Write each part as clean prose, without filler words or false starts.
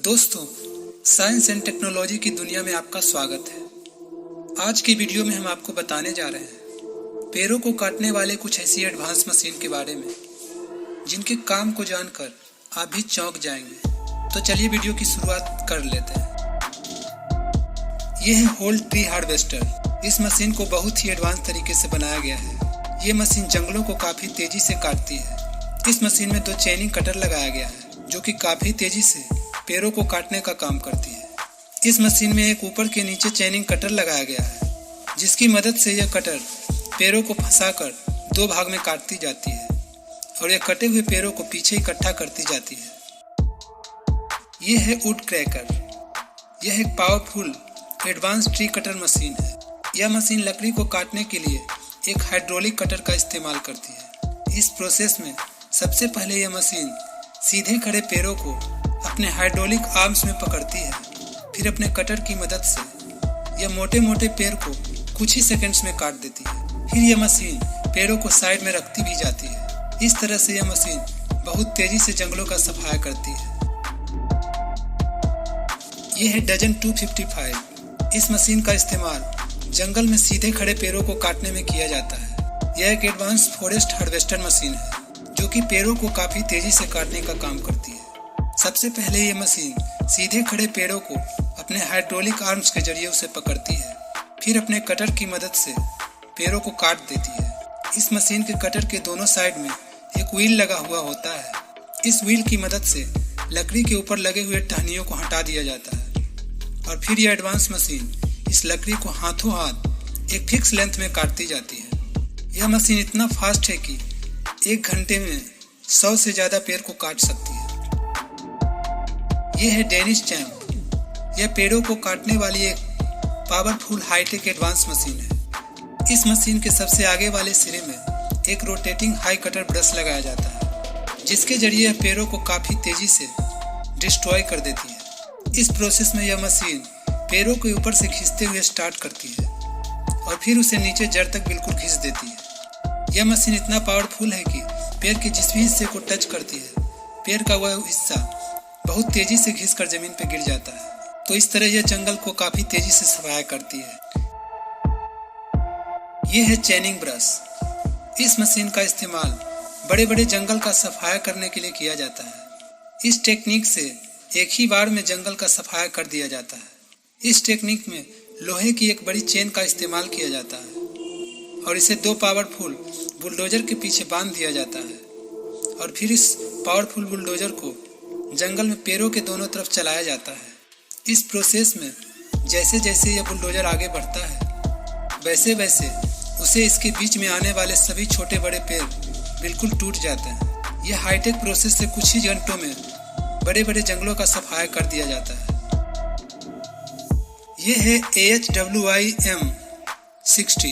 दोस्तों, science and technology की दुनिया में आपका स्वागत है। आज की वीडियो में हम आपको बताने जा रहे हैं पैरों को काटने वाले कुछ ऐसी एडवांस मशीन के बारे में जिनके काम को जानकर आप भी चौंक जाएंगे। तो चलिए वीडियो की शुरुआत कर लेते हैं। यह है होल ट्री हार्वेस्टर। इस मशीन को बहुत ही एडवांस तरीके से बनाया गया है। ये मशीन जंगलों को काफी तेजी से काटती है। इस मशीन में 2 चेनिंग कटर लगाया गया है जो कि काफी तेजी से पेड़ों को काटने का काम करती है। इस मशीन में एक ऊपर के नीचे चेनिंग कटर लगाया गया है जिसकी मदद से यह कटर पेड़ों को फंसाकर 2 भाग में काटती जाती है और यह कटे हुए पेड़ों को पीछे इकट्ठा करती जाती है। यह है वुड क्रैकर। यह एक powerful advance tree cutter machine है। यह मशीन लकड़ी को काटने के लिए एक हाइड्रोलिक कटर का इस्तेमाल करती है। इस प्रोसेस में सबसे पहले यह मशीन सीधे खड़े पेड़ों को अपने हाइड्रोलिक आर्म्स में पकड़ती है। फिर अपने कटर की मदद से यह मोटे मोटे पेड़ को कुछ ही सेकंड्स में काट देती है। फिर यह मशीन पेड़ों को साइड में रखती भी जाती है। इस तरह से यह मशीन बहुत तेजी से जंगलों का सफाया करती है। यह है डजन 255। इस मशीन का इस्तेमाल जंगल में सीधे खड़े पेड़ों को काटने में किया जाता है। यह एक एडवांस फॉरेस्ट हार्वेस्टर मशीन है जो कि पेड़ों को काफी तेजी से काटने का काम करती है। सबसे पहले यह मशीन सीधे खड़े पेड़ों को अपने हाइड्रोलिक आर्म्स के जरिए उसे पकड़ती है। फिर अपने कटर की मदद से पेड़ों को काट देती है। इस मशीन के कटर के दोनों साइड में एक व्हील लगा हुआ होता है। इस व्हील की मदद से लकड़ी के ऊपर लगे हुए टहनियों को हटा दिया जाता है और फिर यह एडवांस मशीन इस लकड़ी को हाथों हाथ एक फिक्स लेंथ में काटती जाती है। यह मशीन इतना फास्ट है कि 1 घंटे में 100 से ज्यादा पेड़ को काट सकती है। यह है डेनिस चैम्प। यह पेड़ों को काटने वाली एक पावरफुल हाईटेक एडवांस मशीन है। इस मशीन के सबसे आगे वाले सिरे में एक रोटेटिंग हाई कटर ब्रश लगाया जाता है जिसके जरिए यह पेड़ों को काफी तेजी से डिस्ट्रॉय कर देती है। इस प्रोसेस में यह मशीन पेड़ों के ऊपर से खींचते हुए स्टार्ट करती है और फिर उसे नीचे जड़ तक बिल्कुल खींच देती है। यह मशीन इतना पावरफुल है कि पेड़ के जिस भी हिस्से को टच करती है पेड़ का वह हिस्सा बहुत तेजी से घिसकर जमीन पर गिर जाता है। तो इस तरह यह जंगल को काफी तेजी से सफाया करती है। यह है चेनिंग ब्रश। इस मशीन का इस्तेमाल बड़े बड़े जंगल का सफाया करने के लिए किया जाता है। इस टेक्निक से एक ही बार में जंगल का सफाया कर दिया जाता है। इस टेक्निक में लोहे की एक बड़ी चेन का इस्तेमाल किया जाता है और इसे 2 पावरफुल बुलडोजर के पीछे बांध दिया जाता है और फिर इस पावरफुल बुलडोजर को जंगल में पेड़ों के दोनों तरफ चलाया जाता है। इस प्रोसेस में जैसे जैसे यह बुलडोजर आगे बढ़ता है वैसे वैसे उसे इसके बीच में आने वाले सभी छोटे बड़े पेड़ बिल्कुल टूट जाते हैं। यह हाईटेक प्रोसेस से कुछ ही घंटों में बड़े बड़े जंगलों का सफाया कर दिया जाता है। यह है AHWI M60।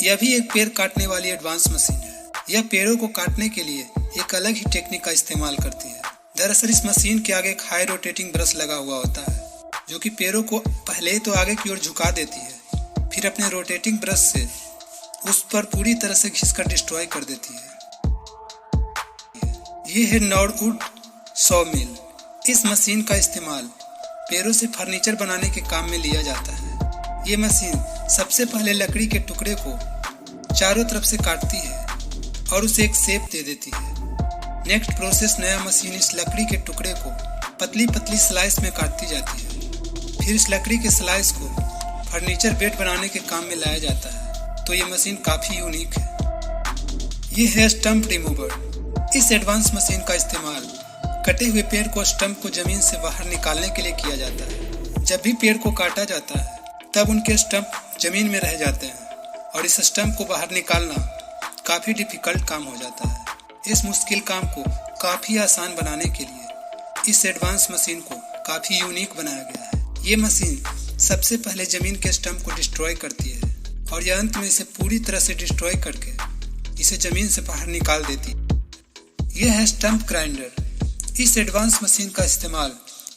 यह भी एक पेड़ काटने वाली एडवांस मशीन है। यह पेड़ों को काटने के लिए एक अलग ही टेक्निक का इस्तेमाल करती है। दरअसल इस मशीन के आगे एक हाई रोटेटिंग ब्रश लगा हुआ होता है जो कि पेड़ों को पहले तो आगे की ओर झुका देती है, फिर अपने रोटेटिंग ब्रश से उस पर पूरी तरह से घिसकर डिस्ट्रॉय कर देती है। यह है नॉर्डवुड सॉमिल। इस मशीन का इस्तेमाल पेड़ों से फर्नीचर बनाने के काम में लिया जाता है। ये मशीन सबसे पहले लकड़ी के टुकड़े को चारों तरफ से काटती है और उसे एक शेप दे देती है। नेक्स्ट प्रोसेस नया मशीन इस लकड़ी के टुकड़े को पतली पतली स्लाइस में काटती जाती है। फिर इस लकड़ी के स्लाइस को फर्नीचर बेड बनाने के काम में लाया जाता है। तो ये मशीन काफी यूनिक है। ये है स्टंप रिमूवर। इस एडवांस मशीन का इस्तेमाल कटे हुए पेड़ को स्टंप को जमीन से बाहर निकालने के लिए किया जाता है। जब भी पेड़ को काटा जाता है तब उनके स्टंप जमीन में रह जाते हैं और इस स्टंप को बाहर निकालना काफी डिफिकल्ट काम हो जाता है। इस मुश्किल काम को काफी आसान बनाने के लिए इस एडवांस मशीन को काफी यूनिक बनाया गया है। ये मशीन सबसे पहले जमीन के स्टंप को डिस्ट्रॉय करती है और यह अंत में इसे पूरी तरह से डिस्ट्रॉय करके इसे जमीन से बाहर निकाल देती है। यह है स्टंप ग्राइंडर। इस एडवांस मशीन का इस्तेमाल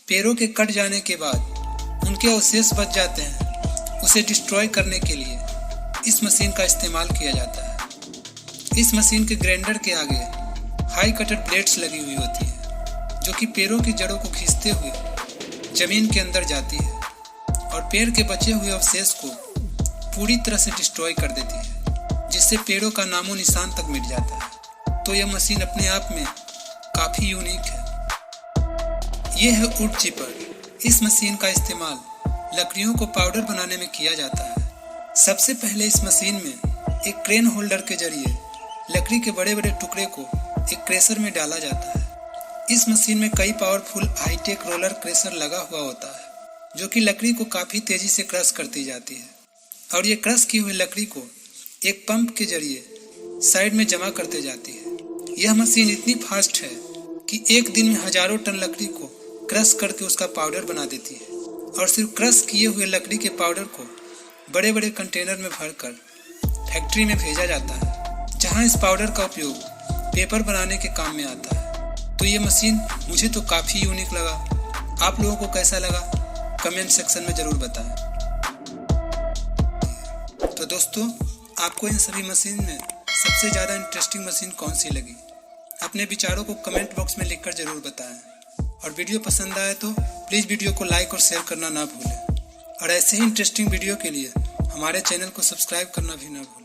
पेड़ों के कट जाने के बाद उनके अवशेष बच जाते हैं उसे डिस्ट्रॉय करने के लिए इस मशीन का इस्तेमाल किया जाता है। इस मशीन के ग्राइंडर के आगे हाई कटर ब्लेड्स लगी हुई होती है जो कि पेड़ों की जड़ों को खींचते हुए जमीन के अंदर जाती है और पेड़ के बचे हुए अवशेष को पूरी तरह से डिस्ट्रॉय कर देती है, जिससे पेड़ों का नामो निशान तक मिट जाता है। तो यह मशीन अपने आप में काफ़ी यूनिक है। यह है वुड चिपर। इस मशीन का इस्तेमाल लकड़ियों को पाउडर बनाने में किया जाता है। सबसे पहले इस मशीन में एक क्रेन होल्डर के जरिए लकड़ी के बड़े बड़े टुकड़े को एक क्रेशर में डाला जाता है। इस मशीन में कई पावरफुल हाईटेक रोलर क्रेशर लगा हुआ होता है, जो कि लकड़ी को काफ़ी तेज़ी से क्रश करती जाती है और ये क्रश की हुई लकड़ी को एक पंप के जरिए साइड में जमा करते जाती है। यह मशीन इतनी फास्ट है कि एक दिन में हजारों टन लकड़ी को क्रश करके उसका पाउडर बना देती है और सिर्फ क्रश किए हुए लकड़ी के पाउडर को बड़े बड़े कंटेनर में भरकर फैक्ट्री में भेजा जाता है, जहां इस पाउडर का उपयोग पेपर बनाने के काम में आता है। तो ये मशीन मुझे तो काफ़ी यूनिक लगा। आप लोगों को कैसा लगा कमेंट सेक्शन में ज़रूर बताएं। तो दोस्तों, आपको इन सभी मशीन में सबसे ज़्यादा इंटरेस्टिंग मशीन कौन सी लगी? अपने विचारों को कमेंट बॉक्स में लिखकर ज़रूर बताएं। और वीडियो पसंद आए तो प्लीज़ वीडियो को लाइक और शेयर करना ना भूलें। और ऐसे ही इंटरेस्टिंग वीडियो के लिए हमारे चैनल को सब्सक्राइब करना भी ना भूलें।